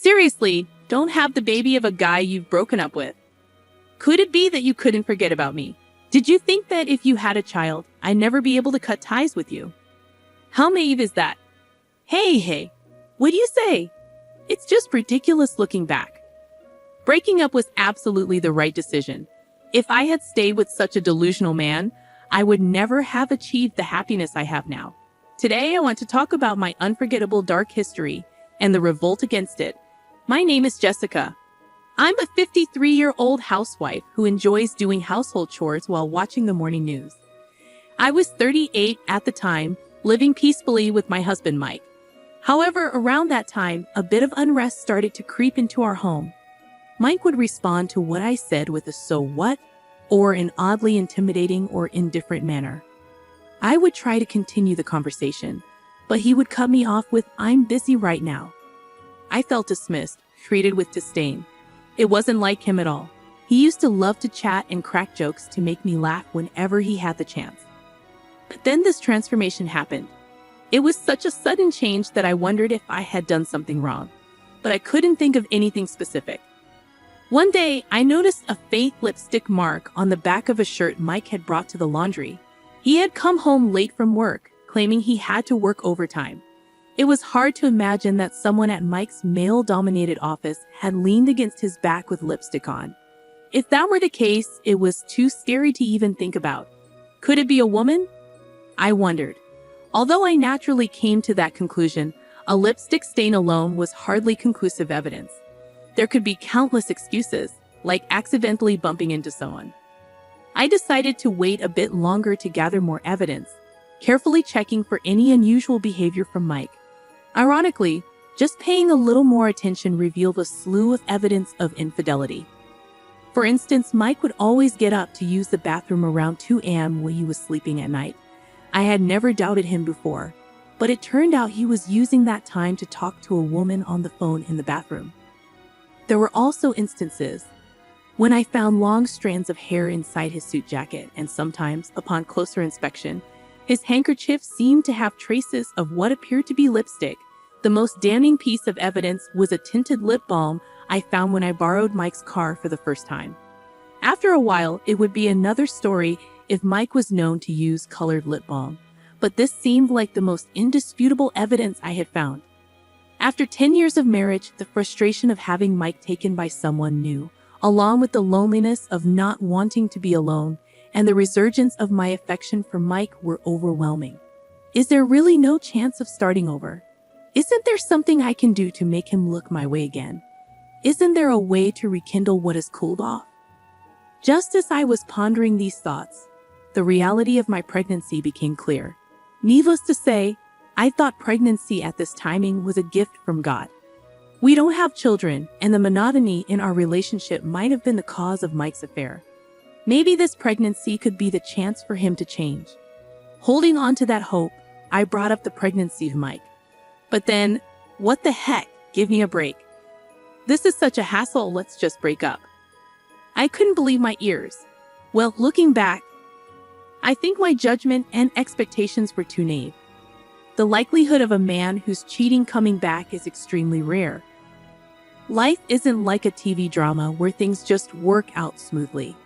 Seriously, don't have the baby of a guy you've broken up with. Could it be that you couldn't forget about me? Did you think that if you had a child, I'd never be able to cut ties with you? How naive is that? Hey, what do you say? It's just ridiculous looking back. Breaking up was absolutely the right decision. If I had stayed with such a delusional man, I would never have achieved the happiness I have now. Today, I want to talk about my unforgettable dark history and the revolt against it. My name is Jessica. I'm a 53-year-old housewife who enjoys doing household chores while watching the morning news. I was 38 at the time, living peacefully with my husband, Mike. However, around that time, a bit of unrest started to creep into our home. Mike would respond to what I said with a "so what?" or an oddly intimidating or indifferent manner. I would try to continue the conversation, but he would cut me off with "I'm busy right now." I felt dismissed, treated with disdain. It wasn't like him at all. He used to love to chat and crack jokes to make me laugh whenever he had the chance. But then this transformation happened. It was such a sudden change that I wondered if I had done something wrong, but I couldn't think of anything specific. One day, I noticed a faint lipstick mark on the back of a shirt Mike had brought to the laundry. He had come home late from work, claiming he had to work overtime. It was hard to imagine that someone at Mike's male-dominated office had leaned against his back with lipstick on. If that were the case, it was too scary to even think about. Could it be a woman? I wondered. Although I naturally came to that conclusion, a lipstick stain alone was hardly conclusive evidence. There could be countless excuses, like accidentally bumping into someone. I decided to wait a bit longer to gather more evidence, carefully checking for any unusual behavior from Mike. Ironically, just paying a little more attention revealed a slew of evidence of infidelity. For instance, Mike would always get up to use the bathroom around 2 a.m. when he was sleeping at night. I had never doubted him before, but it turned out he was using that time to talk to a woman on the phone in the bathroom. There were also instances when I found long strands of hair inside his suit jacket, and sometimes, upon closer inspection, his handkerchief seemed to have traces of what appeared to be lipstick. The most damning piece of evidence was a tinted lip balm I found when I borrowed Mike's car for the first time. After a while, it would be another story if Mike was known to use colored lip balm, but this seemed like the most indisputable evidence I had found. After 10 years of marriage, the frustration of having Mike taken by someone new, along with the loneliness of not wanting to be alone, and the resurgence of my affection for Mike were overwhelming. Is there really no chance of starting over? Isn't there something I can do to make him look my way again? Isn't there a way to rekindle what has cooled off? Just as I was pondering these thoughts, the reality of my pregnancy became clear. Needless to say, I thought pregnancy at this timing was a gift from God. We don't have children, and the monotony in our relationship might have been the cause of Mike's affair. Maybe this pregnancy could be the chance for him to change. Holding on to that hope, I brought up the pregnancy to Mike. But then, what the heck? Give me a break. This is such a hassle, let's just break up. I couldn't believe my ears. Well, looking back, I think my judgment and expectations were too naive. The likelihood of a man who's cheating coming back is extremely rare. Life isn't like a TV drama where things just work out smoothly.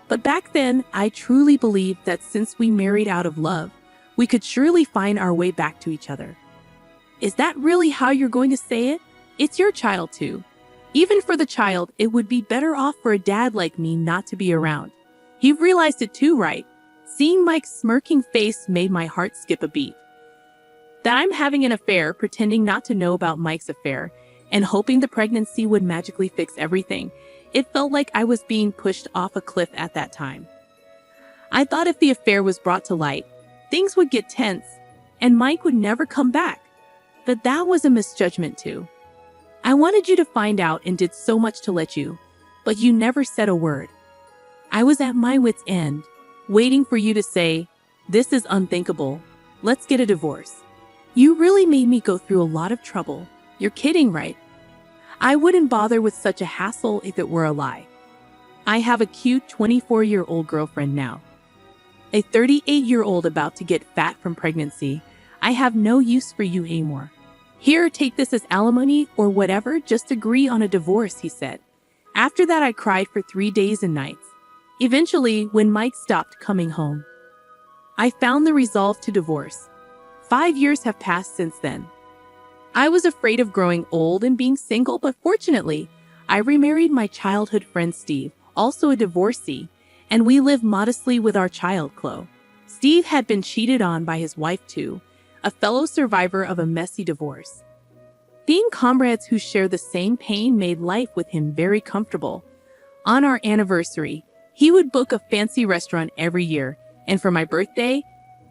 But back then, I truly believed that since we married out of love, we could surely find our way back to each other. Is that really how you're going to say it? It's your child too. Even for the child, it would be better off for a dad like me not to be around. He realized it too, right? Seeing Mike's smirking face made my heart skip a beat. That I'm having an affair, pretending not to know about Mike's affair, and hoping the pregnancy would magically fix everything. It felt like I was being pushed off a cliff at that time. I thought if the affair was brought to light, things would get tense, and Mike would never come back. But that was a misjudgment too. I wanted you to find out and did so much to let you, but you never said a word. I was at my wit's end, waiting for you to say, "This is unthinkable. Let's get a divorce." You really made me go through a lot of trouble. You're kidding, right? I wouldn't bother with such a hassle if it were a lie. I have a cute 24-year-old girlfriend now. A 38-year-old about to get fat from pregnancy. I have no use for you anymore. Here, take this as alimony or whatever, just agree on a divorce, he said. After that, I cried for 3 days and nights. Eventually, when Mike stopped coming home, I found the resolve to divorce. 5 years have passed since then. I was afraid of growing old and being single, but fortunately, I remarried my childhood friend Steve, also a divorcee, and we live modestly with our child, Chloe. Steve had been cheated on by his wife too, a fellow survivor of a messy divorce. Being comrades who share the same pain made life with him very comfortable. On our anniversary, he would book a fancy restaurant every year, and for my birthday,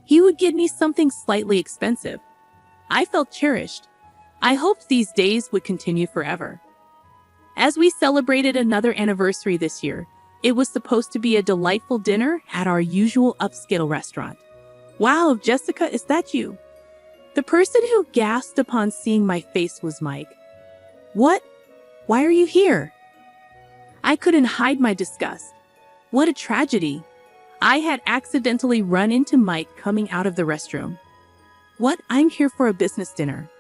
he would get me something slightly expensive. I felt cherished. I hoped these days would continue forever. As we celebrated another anniversary this year, it was supposed to be a delightful dinner at our usual upscale restaurant. Wow, Jessica, is that you? The person who gasped upon seeing my face was Mike. What? Why are you here? I couldn't hide my disgust. What a tragedy. I had accidentally run into Mike coming out of the restroom. What? I'm here for a business dinner.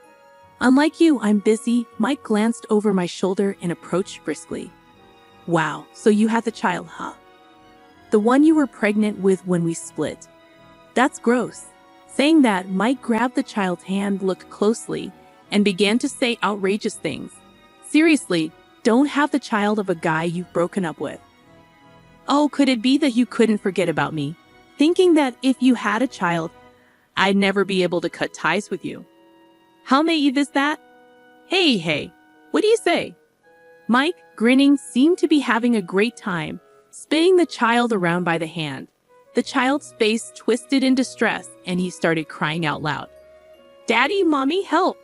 Unlike you, I'm busy. Mike glanced over my shoulder and approached briskly. Wow, so you had the child, huh? The one you were pregnant with when we split. That's gross. Saying that, Mike grabbed the child's hand, looked closely, and began to say outrageous things. Seriously, don't have the child of a guy you've broken up with. Oh, could it be that you couldn't forget about me, thinking that if you had a child, I'd never be able to cut ties with you? How naive is that? Hey, what do you say? Mike, grinning, seemed to be having a great time, spinning the child around by the hand. The child's face twisted in distress, and he started crying out loud. Daddy, Mommy, help!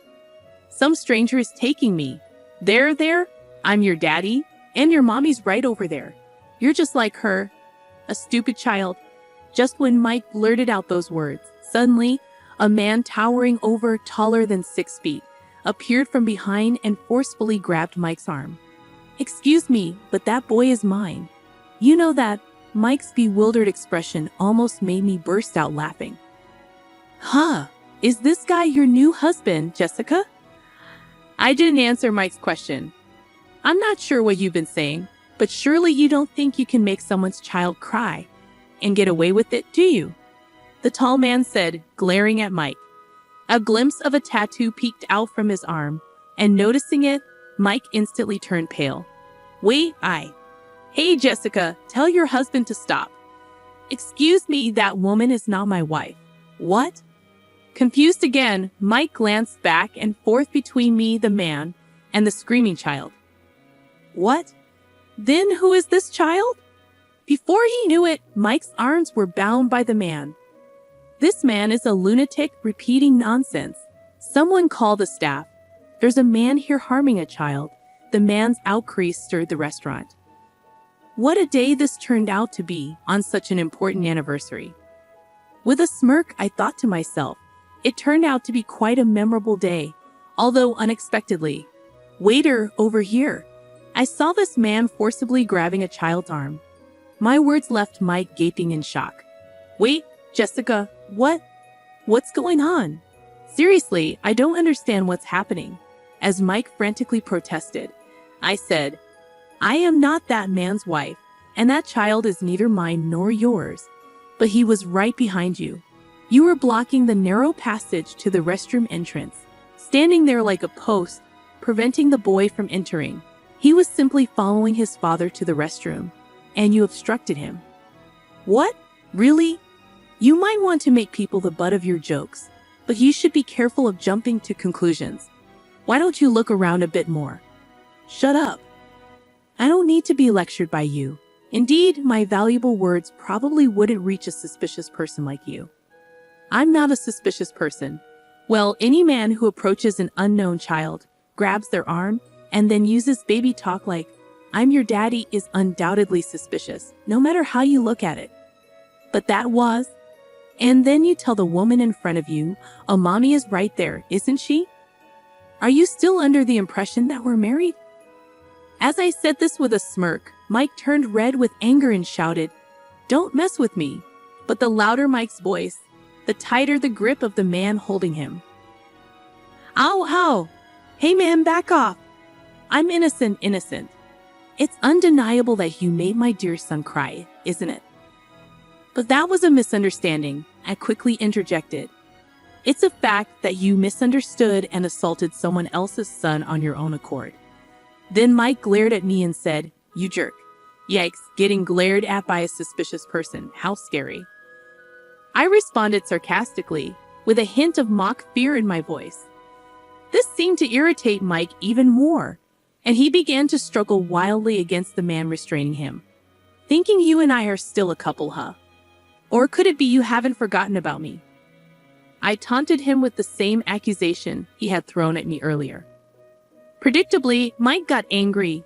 Some stranger is taking me. There, I'm your daddy, and your mommy's right over there. You're just like her. A stupid child. Just when Mike blurted out those words, suddenly, a man towering over, taller than 6 feet, appeared from behind and forcefully grabbed Mike's arm. Excuse me, but that boy is mine. You know that. Mike's bewildered expression almost made me burst out laughing. Huh, is this guy your new husband, Jessica? I didn't answer Mike's question. I'm not sure what you've been saying, but surely you don't think you can make someone's child cry and get away with it, do you? The tall man said, glaring at Mike. A glimpse of a tattoo peeked out from his arm, and noticing it, Mike instantly turned pale. Wait, Hey, Jessica, tell your husband to stop. Excuse me, that woman is not my wife. What? Confused again, Mike glanced back and forth between me, the man, and the screaming child. What? Then who is this child? Before he knew it, Mike's arms were bound by the man. This man is a lunatic repeating nonsense. Someone call the staff. There's a man here harming a child. The man's outcry stirred the restaurant. What a day this turned out to be on such an important anniversary. With a smirk, I thought to myself, it turned out to be quite a memorable day, although unexpectedly. Waiter, over here. I saw this man forcibly grabbing a child's arm. My words left Mike gaping in shock. Wait, Jessica, what? What's going on? Seriously, I don't understand what's happening. As Mike frantically protested, I said, I am not that man's wife, and that child is neither mine nor yours. But he was right behind you. You were blocking the narrow passage to the restroom entrance, standing there like a post, preventing the boy from entering. He was simply following his father to the restroom, and you obstructed him. What? Really? You might want to make people the butt of your jokes, but you should be careful of jumping to conclusions. Why don't you look around a bit more? Shut up. I don't need to be lectured by you. Indeed, my valuable words probably wouldn't reach a suspicious person like you. I'm not a suspicious person. Well, any man who approaches an unknown child, grabs their arm, and then uses baby talk like, I'm your daddy, is undoubtedly suspicious, no matter how you look at it. But that was. And then you tell the woman in front of you, oh, mommy is right there, isn't she? Are you still under the impression that we're married? As I said this with a smirk, Mike turned red with anger and shouted, Don't mess with me. But the louder Mike's voice, the tighter the grip of the man holding him. Ow, ow! Hey man, back off! I'm innocent. It's undeniable that you made my dear son cry, isn't it? But that was a misunderstanding, I quickly interjected. It's a fact that you misunderstood and assaulted someone else's son on your own accord. Then Mike glared at me and said, "You jerk." Yikes, getting glared at by a suspicious person. How scary. I responded sarcastically, with a hint of mock fear in my voice. This seemed to irritate Mike even more, and he began to struggle wildly against the man restraining him. "Thinking you and I are still a couple, huh? Or could it be you haven't forgotten about me?" I taunted him with the same accusation he had thrown at me earlier. Predictably, Mike got angry,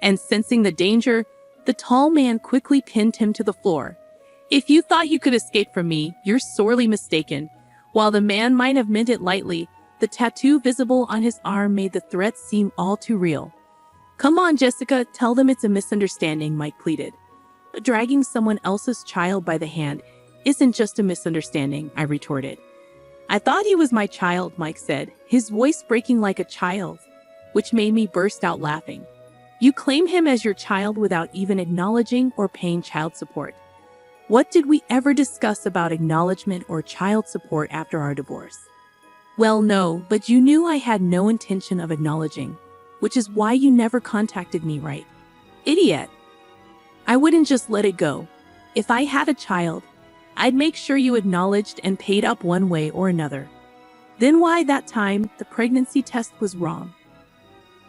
and sensing the danger, the tall man quickly pinned him to the floor. "If you thought you could escape from me, you're sorely mistaken." While the man might have meant it lightly, the tattoo visible on his arm made the threat seem all too real. "Come on, Jessica, tell them it's a misunderstanding," Mike pleaded. "But dragging someone else's child by the hand isn't just a misunderstanding," I retorted. "I thought he was my child," Mike said, his voice breaking like a child's, which made me burst out laughing. "You claim him as your child without even acknowledging or paying child support. What did we ever discuss about acknowledgement or child support after our divorce?" "Well, no, but you knew I had no intention of acknowledging, which is why you never contacted me, right? Idiot. I wouldn't just let it go. If I had a child, I'd make sure you acknowledged and paid up one way or another. Then why that time the pregnancy test was wrong?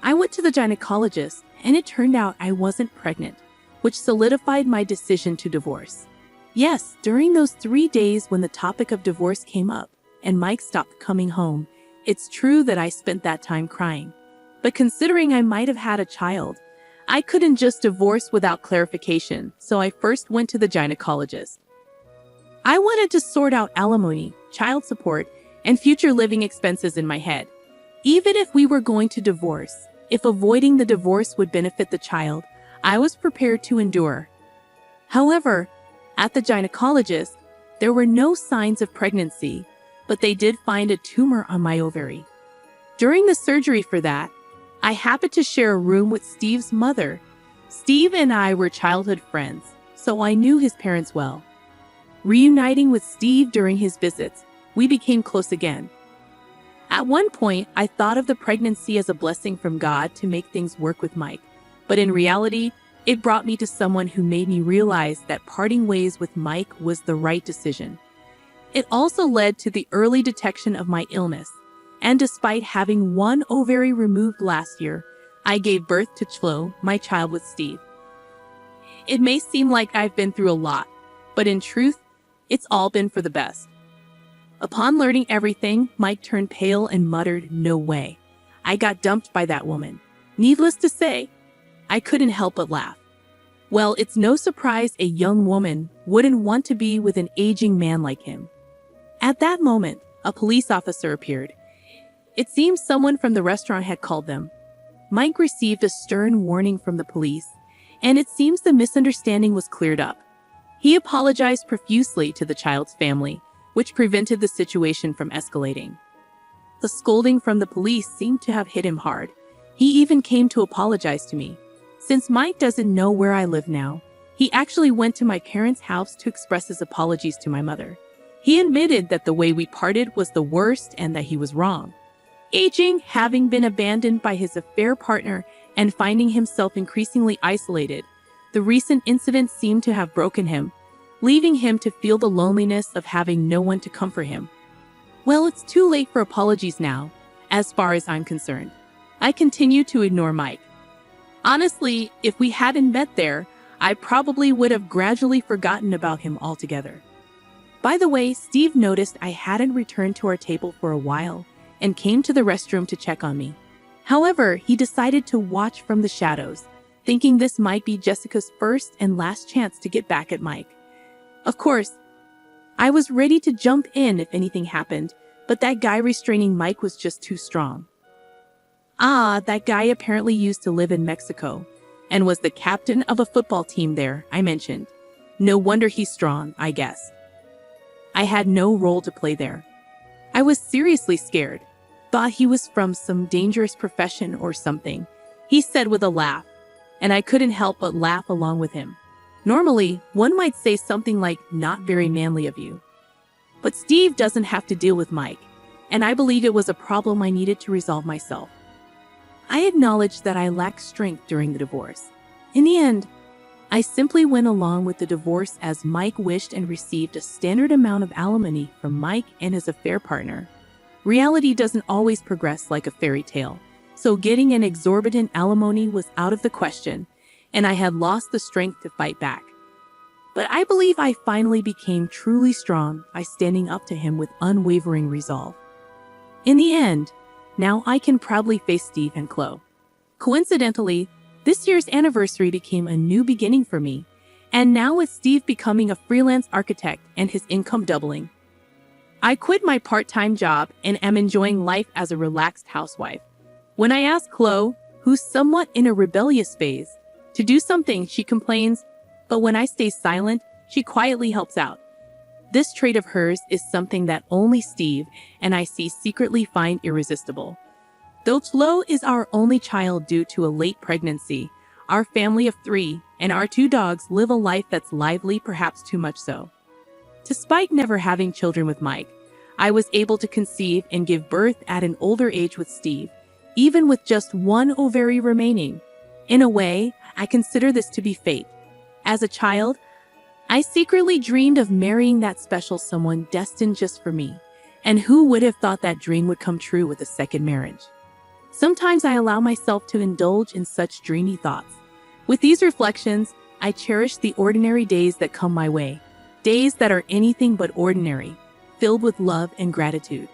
I went to the gynecologist and it turned out I wasn't pregnant, which solidified my decision to divorce. Yes, during those 3 days when the topic of divorce came up and Mike stopped coming home, it's true that I spent that time crying. But considering I might have had a child, I couldn't just divorce without clarification, so I first went to the gynecologist. I wanted to sort out alimony, child support, and future living expenses in my head. Even if we were going to divorce, if avoiding the divorce would benefit the child, I was prepared to endure. However, at the gynecologist, there were no signs of pregnancy, but they did find a tumor on my ovary. During the surgery for that, I happened to share a room with Steve's mother. Steve and I were childhood friends, so I knew his parents well. Reuniting with Steve during his visits, we became close again. At one point, I thought of the pregnancy as a blessing from God to make things work with Mike, but in reality, it brought me to someone who made me realize that parting ways with Mike was the right decision. It also led to the early detection of my illness, and despite having one ovary removed last year, I gave birth to Chloe, my child with Steve. It may seem like I've been through a lot, but in truth, it's all been for the best. Upon learning everything, Mike turned pale and muttered, "No way. I got dumped by that woman." Needless to say, I couldn't help but laugh. Well, it's no surprise a young woman wouldn't want to be with an aging man like him. At that moment, a police officer appeared. It seems someone from the restaurant had called them. Mike received a stern warning from the police, and it seems the misunderstanding was cleared up. He apologized profusely to the child's family, which prevented the situation from escalating. The scolding from the police seemed to have hit him hard. He even came to apologize to me. Since Mike doesn't know where I live now, he actually went to my parents' house to express his apologies to my mother. He admitted that the way we parted was the worst and that he was wrong. Aging, having been abandoned by his affair partner, and finding himself increasingly isolated, the recent incident seemed to have broken him, leaving him to feel the loneliness of having no one to comfort him. Well, it's too late for apologies now, as far as I'm concerned. I continue to ignore Mike. Honestly, if we hadn't met there, I probably would have gradually forgotten about him altogether. By the way, Steve noticed I hadn't returned to our table for a while and came to the restroom to check on me. However, he decided to watch from the shadows, thinking this might be Jessica's first and last chance to get back at Mike. Of course, I was ready to jump in if anything happened, but that guy restraining Mike was just too strong. That guy apparently used to live in Mexico and was the captain of a football team there, I mentioned. No wonder he's strong, I guess. I had no role to play there. I was seriously scared. thought he was from some dangerous profession or something," he said with a laugh, and I couldn't help but laugh along with him. Normally, one might say something like, "Not very manly of you." But Steve doesn't have to deal with Mike, and I believe it was a problem I needed to resolve myself. I acknowledged that I lacked strength during the divorce. In the end, I simply went along with the divorce as Mike wished and received a standard amount of alimony from Mike and his affair partner. Reality doesn't always progress like a fairy tale, so getting an exorbitant alimony was out of the question, and I had lost the strength to fight back. But I believe I finally became truly strong by standing up to him with unwavering resolve. In the end, now I can proudly face Steve and Chloe. Coincidentally, this year's anniversary became a new beginning for me, and now with Steve becoming a freelance architect and his income doubling, I quit my part-time job and am enjoying life as a relaxed housewife. When I ask Chloe, who's somewhat in a rebellious phase, to do something, she complains, but when I stay silent, she quietly helps out. This trait of hers is something that only Steve and I see secretly find irresistible. Though Chloe is our only child due to a late pregnancy, our family of 3 and our 2 dogs live a life that's lively, perhaps too much so. Despite never having children with Mike, I was able to conceive and give birth at an older age with Steve, even with just 1 ovary remaining. In a way, I consider this to be fate. As a child, I secretly dreamed of marrying that special someone destined just for me, and who would have thought that dream would come true with a second marriage? Sometimes I allow myself to indulge in such dreamy thoughts. With these reflections, I cherish the ordinary days that come my way, days that are anything but ordinary, filled with love and gratitude.